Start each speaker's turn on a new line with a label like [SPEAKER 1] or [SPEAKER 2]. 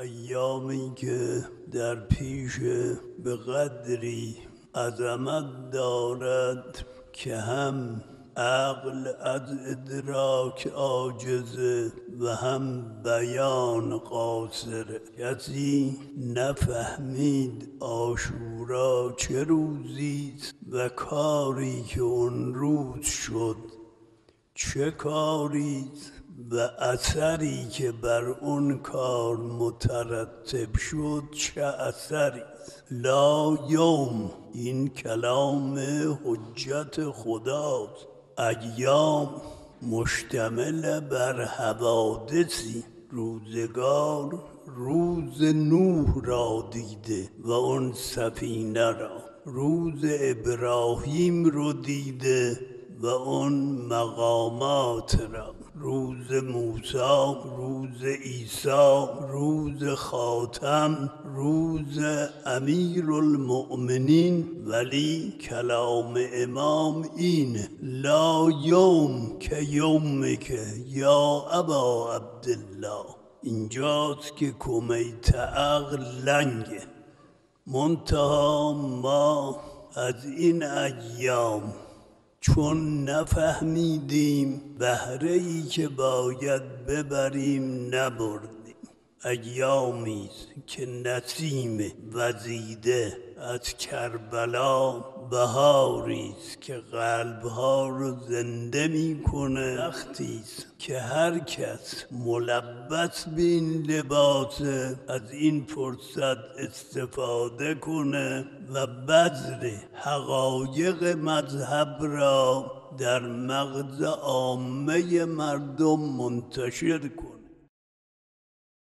[SPEAKER 1] ایامی که در پیش به قدری عظمت دارد که هم عقل از ادراک عاجزه و هم بیان قاصره. کسی نفهمید عاشورا چه روزیست و کاری که اون روز شد چه کاریست و اثری که بر اون کار مترتب شد چه اثریست. لا یوم، این کلام حجت خداست. ایام مشتمل بر حوادثی. روزگار روز نوح را دیده و اون سفینه را، روز ابراهیم رو دیده و اون مقامات را، روز موسی، روز عیسی، روز خاتم، روز امیرالمؤمنین. ولی کلام امام اینه: لا یوم که یومک یا ابا عبدالله. اینجاست که کمیت عقل لنگه. منتها ما از این ایام چون نفهمیدیم بهره‌ای که باید ببریم نبردیم. ایامیست که نسیم وزیده از کربلا بهاریست که قلبها رو زنده میکنه. وقتیست که هر کس ملبس به این لباس از این فرصت استفاده کنه و بذر حقایق مذهب را در مغز عامه مردم منتشر کنه.